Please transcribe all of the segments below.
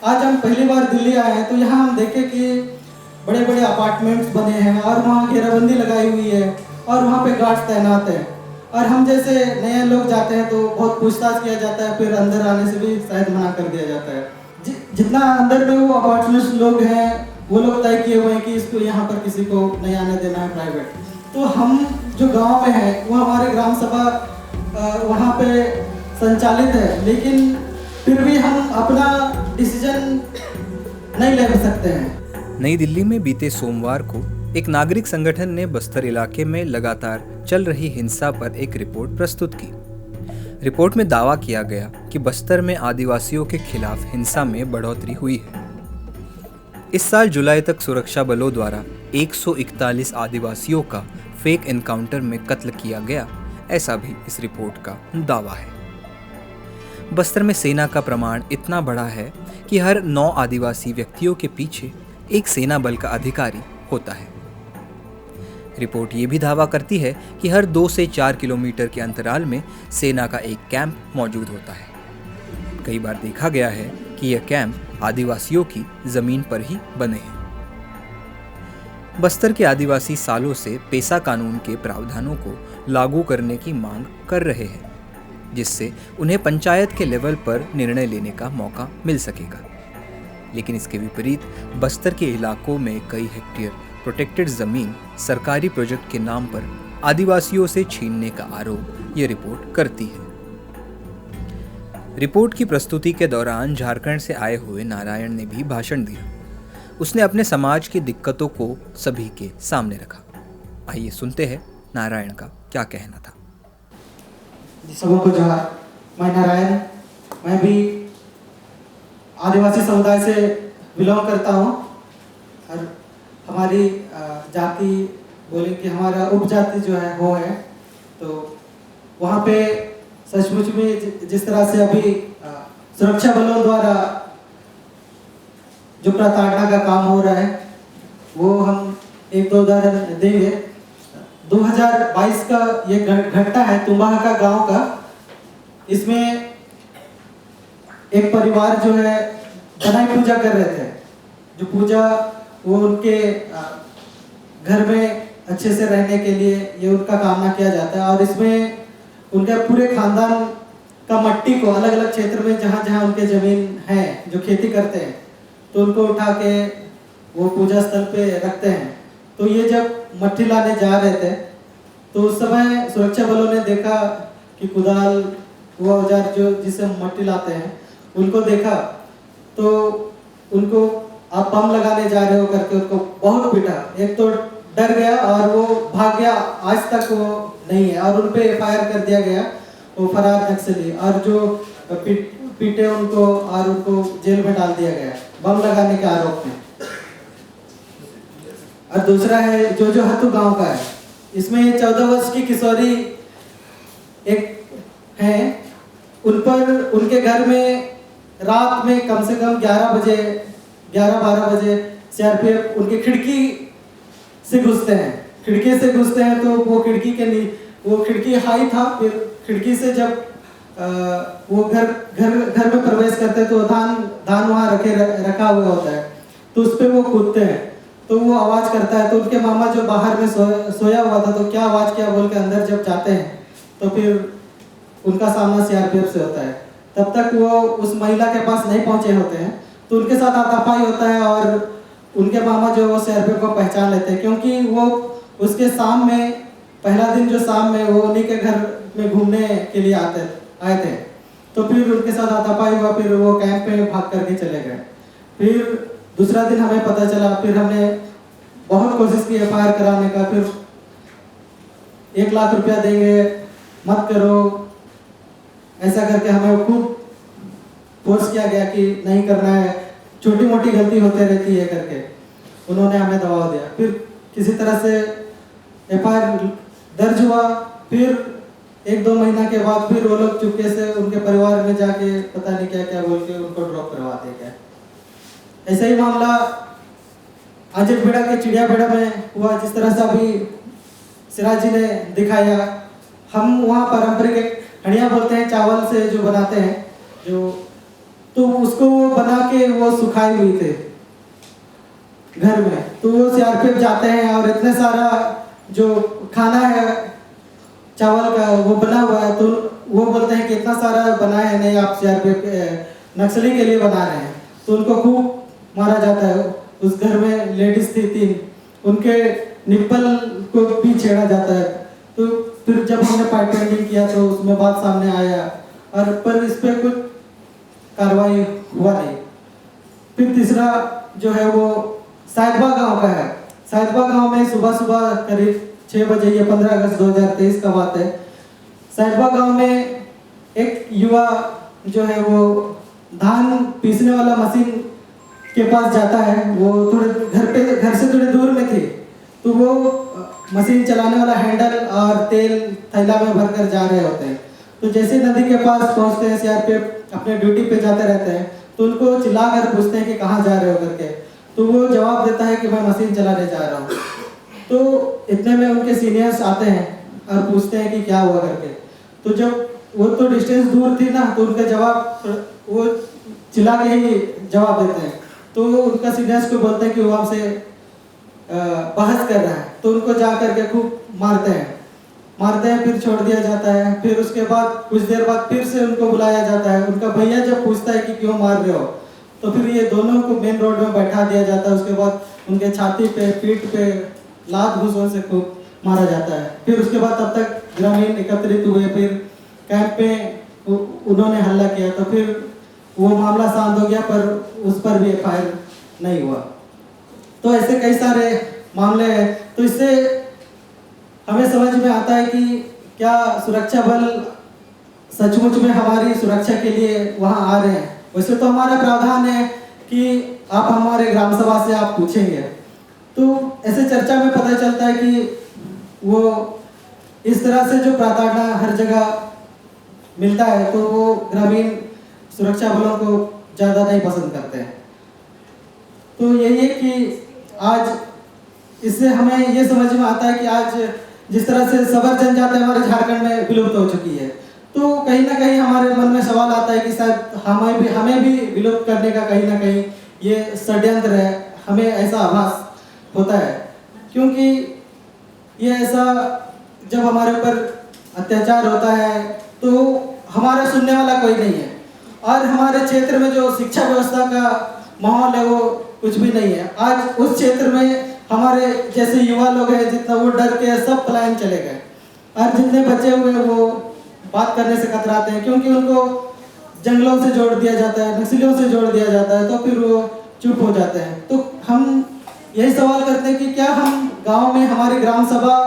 आज हम पहली बार दिल्ली आए हैं तो यहाँ हम देखे कि बड़े बड़े अपार्टमेंट्स बने हैं और वहाँ घेराबंदी लगाई हुई है और वहाँ पे गार्ड्स तैनात हैं। और हम जैसे नए लोग जाते हैं तो बहुत पूछताछ किया जाता है, फिर अंदर आने से भी शायद मना कर दिया जाता है। जितना अंदर में वो अपार्टमेंट्स लोग हैं वो लोग तय किए हुए हैं कि इसको यहाँ पर किसी को नहीं आने देना है प्राइवेट। तो हम जो गांव में है वो हमारे ग्राम सभा वहाँ पे संचालित है, लेकिन फिर भी हम अपना डिसीजन नहीं ले सकते हैं। नई दिल्ली में बीते सोमवार को एक नागरिक संगठन ने बस्तर इलाके में लगातार चल रही हिंसा पर एक रिपोर्ट प्रस्तुत की। रिपोर्ट में दावा किया गया कि बस्तर में आदिवासियों के खिलाफ हिंसा में बढ़ोतरी हुई है। इस साल जुलाई तक सुरक्षा बलों द्वारा 141 आदिवासियों का फेक एनकाउंटर में कत्ल किया गया, ऐसा भी इस रिपोर्ट का दावा है। बस्तर में सेना का प्रमाण इतना बड़ा है कि हर 9 आदिवासी व्यक्तियों के पीछे एक सेना बल का अधिकारी होता है। रिपोर्ट ये भी दावा करती है कि हर 2 से 4 किलोमीटर के अंतराल में सेना का एक कैंप मौजूद होता है। कई बार देखा गया है कि यह कैंप आदिवासियों की जमीन पर ही बने हैं। बस्तर के आदिवासी सालों से पेसा कानून के प्रावधानों को लागू करने की मांग कर रहे हैं, जिससे उन्हें पंचायत के लेवल पर निर्णय लेने का मौका मिल सकेगा। लेकिन इसके विपरीत बस्तर के इलाकों में कई हेक्टेयर प्रोटेक्टेड जमीन सरकारी प्रोजेक्ट के नाम पर आदिवासियों से छीनने का आरोप ये रिपोर्ट करती है। रिपोर्ट की प्रस्तुति के दौरान झारखंड से आए हुए नारायण ने भी भाषण दिया। उसने अपने समाज की दिक्कतों को सभी के सामने रखा। आइए सुनते हैं नारायण का क्या कहना था। सबों को जोहार। मैं नारायण, मैं भी आदिवासी समुदाय से बिलोंग करता हूँ और हमारी जाति बोले कि हमारा उपजाति जो है वो है। तो वहाँ पे सचमुच में जिस तरह से अभी सुरक्षा बलों द्वारा जो प्रताड़ना का काम हो रहा है वो हम एक दो उदाहरण देंगे। 2022 का ये घटना है तुम्बाह का गांव का। इसमें एक परिवार जो है बनाई पूजा कर रहे थे। जो पूजा वो उनके घर में अच्छे से रहने के लिए ये उनका कामना किया जाता है और इसमें उनके पूरे खानदान का मट्टी को अलग अलग क्षेत्र में जहाँ जहाँ उनके ज़मीन है जो खेती करते हैं तो उनको उठा के वो पूजा स्थल पे रखते हैं। तो ये जब मट्टी लाने जा रहे थे तो उस समय सुरक्षा बलों ने देखा कि कुदाल वो औजार जो जिससे मट्टी लाते हैं उनको देखा, तो उनको आप बम लगाने जा रहे हो करके उनको बहुत पीटा। एक तो डर गया और वो भाग गया, आज तक वो नहीं है और उन पे एफआईआर कर दिया गया। वो फरार नक्सली और जो पीटे उनको और उनको जेल में डाल दिया गया बम लगाने के आरोप में। और दूसरा है जो हतु गांव का है। इसमें 14 वर्ष की किशोरी एक है, उन पर उनके घर में रात में कम से कम 11-12 बजे सीआरपीएफ उनकी खिड़की से घुसते हैं। खिड़की से घुसते हैं तो वो खिड़की हाई था, फिर खिड़की से जब वो घर में प्रवेश करते हैं तो धान वहाँ रखा हुआ होता है तो उस पर वो कूदते हैं। तो वो आवाज़ करता है तो उनके मामा जो बाहर में सोया हुआ था तो क्या आवाज़ किया बोल के अंदर जब जाते हैं तो फिर उनका सामना सीआरपीएफ से होता है। तब तक वो उस महिला के पास नहीं पहुंचे होते हैं तो उनके साथ हाथापाई होता है और उनके मामा जो वो सीआरपीएफ को पहचान लेते हैं, क्योंकि वो उसके शाम में पहला दिन जो शाम में वो उन्हीं के घर में घूमने के लिए आए थे। तो फिर उनके साथ हाथापाई हुआ, फिर वो कैंप में भाग करके चले गए। फिर दूसरा दिन हमें पता चला, फिर हमने बहुत कोशिश की एफआईआर कराने का, फिर 1 लाख रुपया देंगे मत करो ऐसा करके हमें खूब फोर्स किया गया कि नहीं करना है, छोटी मोटी गलती होते रहती है करके उन्होंने हमें दबाव दिया। फिर किसी तरह से एफआईआर दर्ज हुआ। फिर 1-2 महीना के बाद फिर वो लोग चुपके से उनके परिवार में जाके पता नहीं क्या क्या बोल के उनको ड्रॉप करवा दिया गया। ऐसा ही मामला आजमगढ़ के चिड़ियाघर में हुआ, जिस तरह से अभी सिराज जी ने दिखाया। हम वहाँ पारंपरिक हड़िया बोलते हैं, चावल से जो बनाते हैं, जो तो उसको वो बना के वो सुखाए हुए थे घर में। तो वो सीआरपीएफ जाते हैं और इतने सारा जो खाना है चावल का वो बना हुआ है, तो वो बोलते हैं कि इतना सारा बना है, नहीं आप सीआरपीएफ नक्सली के लिए बना रहे हैं। तो उनको खूब मारा जाता है। उस घर में लेडीज थी 3, उनके निप्पल को भी छेड़ा जाता है। तो फिर जब हमने पाइप पेंटिंग किया तो उसमें बात सामने आया, और पर इस पर कुछ कार्रवाई हुआ नहीं। फिर तीसरा जो है वो साहिबा गांव का है। साहिबा गांव में सुबह सुबह करीब 6 बजे, ये 15 अगस्त 2023 का बात है, साहिबा गांव में एक युवा जो है वो धान पीसने वाला मशीन के पास जाता है। वो थोड़े घर से थोड़े दूर में थे, तो वो मशीन चलाने वाला हैंडल और तेल थैला में भर कर जा रहे होते हैं। तो जैसे नदी के पास पहुंचते हैं, सीआरपीएफ अपने ड्यूटी पे जाते रहते हैं, तो उनको चिल्ला कर पूछते हैं कि कहाँ जा रहे हो करके। तो वो जवाब देता है कि मैं मशीन चलाने जा रहा हूँ। तो इतने में उनके सीनियर्स आते हैं और पूछते हैं कि क्या हुआ करके। तो जब वो तो डिस्टेंस दूर थी ना, तो उनका जवाब वो चिल्ला के ही जवाब देते हैं। तो उनका सीनियर्स को बोलते हैं कि वो हमसे बहस कर रहा है। तो उनको जा करके खूब मारते हैं, फिर छोड़ दिया जाता है। फिर उसके बाद कुछ देर बाद फिर से उनको बुलाया जाता है। उनका भैया जब पूछता है कि क्यों मार रहे हो, तो फिर ये दोनों को मेन रोड में बैठा दिया जाता है। उसके बाद उनके छाती पे, पीठ पे लात घूसों से खूब मारा जाता है। फिर उसके बाद तब तक ग्रामीण एकत्रित हुए, फिर कैंप पे उन्होंने हल्ला किया। तो फिर वो मामला शांत हो गया, पर उस पर भी एफआईआर नहीं हुआ। तो ऐसे कई सारे मामले हैं। तो इससे हमें समझ में आता है कि क्या सुरक्षा बल सचमुच में हमारी सुरक्षा के लिए वहाँ आ रहे हैं। वैसे तो हमारा प्रावधान है कि आप हमारे ग्राम सभा से आप पूछेंगे। तो ऐसे चर्चा में पता चलता है कि वो इस तरह से जो प्रताड़ना हर जगह मिलता है, तो वो ग्रामीण सुरक्षा बलों को ज़्यादा नहीं पसंद करते हैं। तो यही है कि आज इससे हमें ये समझ में आता है कि आज जिस तरह से सबर जनजाति हमारे झारखंड में विलुप्त हो चुकी है, तो कहीं ना कहीं हमारे मन में सवाल आता है कि शायद हमें भी विलुप्त करने का कहीं ना कहीं ये षड्यंत्र है। हमें ऐसा आभास होता है, क्योंकि ये ऐसा जब हमारे ऊपर अत्याचार होता है तो हमारा सुनने वाला कोई नहीं है। और हमारे क्षेत्र में जो शिक्षा व्यवस्था का माहौल है वो कुछ भी नहीं है। आज उस क्षेत्र में हमारे जैसे युवा लोग हैं, जितना वो डर के सब पलायन चले गए, और जितने बचे हुए वो बात करने से कतराते हैं, क्योंकि उनको जंगलों से जोड़ दिया जाता है, नक्सलियों से जोड़ दिया जाता है, तो फिर वो चुप हो जाते हैं। तो हम यही सवाल करते हैं कि क्या हम गांव में हमारी ग्राम सभा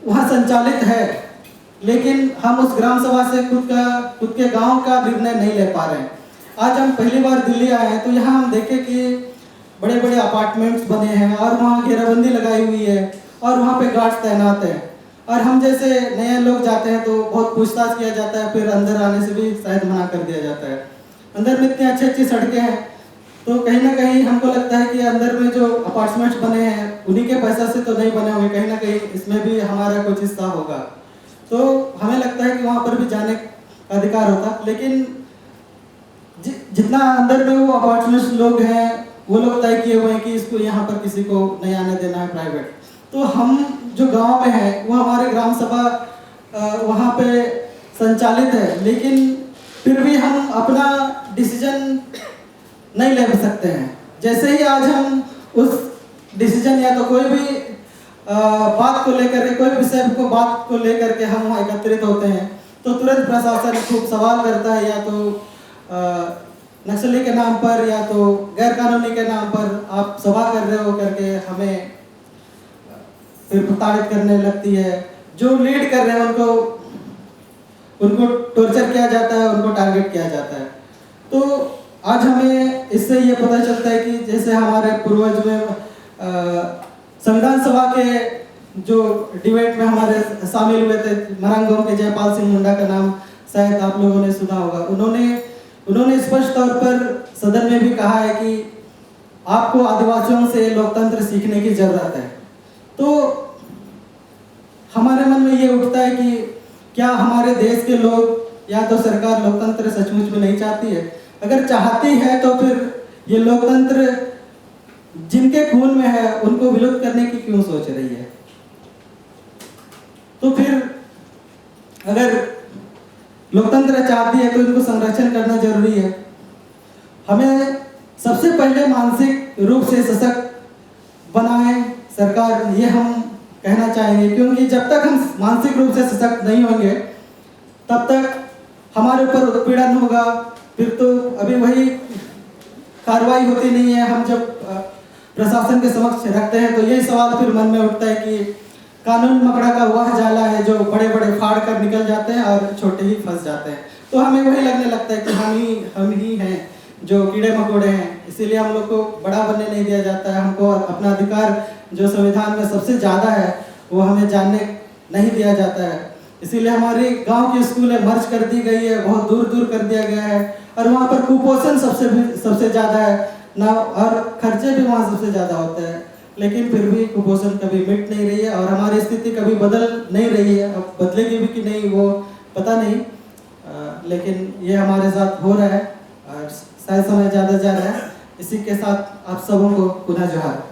वहाँ संचालित है, लेकिन हम उस ग्राम सभा से खुद के गांव का निर्णय नहीं ले पा रहे हैं। आज हम पहली बार दिल्ली आए हैं, तो यहाँ हम देखें कि बड़े बड़े अपार्टमेंट्स बने हैं और वहाँ घेराबंदी लगाई हुई है और वहाँ पे गार्ड्स तैनात हैं। और हम जैसे नए लोग जाते हैं तो बहुत पूछताछ किया जाता है, फिर अंदर आने से भी शायद मना कर दिया जाता है। अंदर में इतनी अच्छी अच्छी सड़कें हैं, तो कहीं ना कहीं हमको लगता है कि अंदर में जो अपार्टमेंट्स बने हैं उन्हीं के पैसा से तो नहीं बने हुए, कहीं ना कहीं इसमें भी हमारा कुछ हिस्सा होगा। तो हमें लगता है कि वहाँ पर भी जाने का अधिकार होता, लेकिन जितना अंदर में वो अपार्टमेंट्स लोग हैं वो लोग तय किए हुए हैं कि इसको यहाँ पर किसी को नहीं आने देना है प्राइवेट। तो हम जो गांव में हैं वो हमारे ग्राम सभा वहाँ पे संचालित है, लेकिन फिर भी हम अपना डिसीजन नहीं ले सकते हैं। जैसे ही आज हम उस डिसीजन या तो कोई भी बात को लेकर, कोई भी विषय को बात को लेकर के हम वहाँ एकत्रित होते हैं, तो तुरंत प्रशासन खूब सवाल करता है, या तो नक्सली के नाम पर या तो गैर कानूनी के नाम पर आप सभा कर रहे हो करके हमें फिर प्रताड़ित करने लगती है। जो लीड कर रहे हैं उनको टॉर्चर किया जाता है, उनको टारगेट किया जाता है। तो आज हमें इससे ये पता चलता है कि जैसे हमारे पूर्वज में संविधान सभा के जो डिबेट में हमारे शामिल हुए थे, मरांगों के जयपाल सिंह मुंडा का नाम शायद आप लोगों ने सुना होगा। उन्होंने स्पष्ट तौर पर सदन में भी कहा है कि आपको आदिवासियों से लोकतंत्र सीखने की जरूरत है। तो हमारे मन में ये उठता है कि क्या हमारे देश के लोग या तो सरकार लोकतंत्र सचमुच में नहीं चाहती है, अगर चाहती है तो फिर ये लोकतंत्र जिनके खून में है उनको विलुप्त करने की क्यों सोच रही है? तो फिर अगर लोकतंत्र चाहती है तो इनको संरक्षण करना जरूरी है। हमें सबसे पहले मानसिक रूप से सशक्त बनाए सरकार, ये हम कहना चाहेंगे, क्योंकि जब तक हम मानसिक रूप से सशक्त नहीं होंगे तब तक हमारे ऊपर उत्पीड़न होगा, फिर तो अभी वही कार्रवाई होती नहीं है। हम जब प्रशासन के समक्ष रखते हैं तो यही सवाल फिर मन में उठता है कि कानून मकड़ा का वह जाला है जो बड़े बड़े फाड़ कर निकल जाते हैं और छोटे ही फंस जाते हैं। तो हमें वही लगने लगता है कि हम ही हैं जो कीड़े मकोड़े हैं, इसीलिए हम लोग को बड़ा बनने नहीं दिया जाता है। हमको अपना अधिकार जो संविधान में सबसे ज़्यादा है वो हमें जानने नहीं दिया जाता है। इसीलिए हमारे गांव की स्कूलें मर्ज कर दी गई है, बहुत दूर दूर कर दिया गया है, और वहाँ पर कुपोषण सबसे ज़्यादा है ना, और खर्चे भी वहाँ सबसे ज़्यादा होते हैं। लेकिन फिर भी कुपोषण कभी मिट नहीं रही है और हमारी स्थिति कभी बदल नहीं रही है। अब बदलेगी भी कि नहीं वो पता नहीं, लेकिन ये हमारे साथ हो रहा है और शायद समय ज़्यादा जा रहा है। इसी के साथ आप सबों को पुनः जोहार।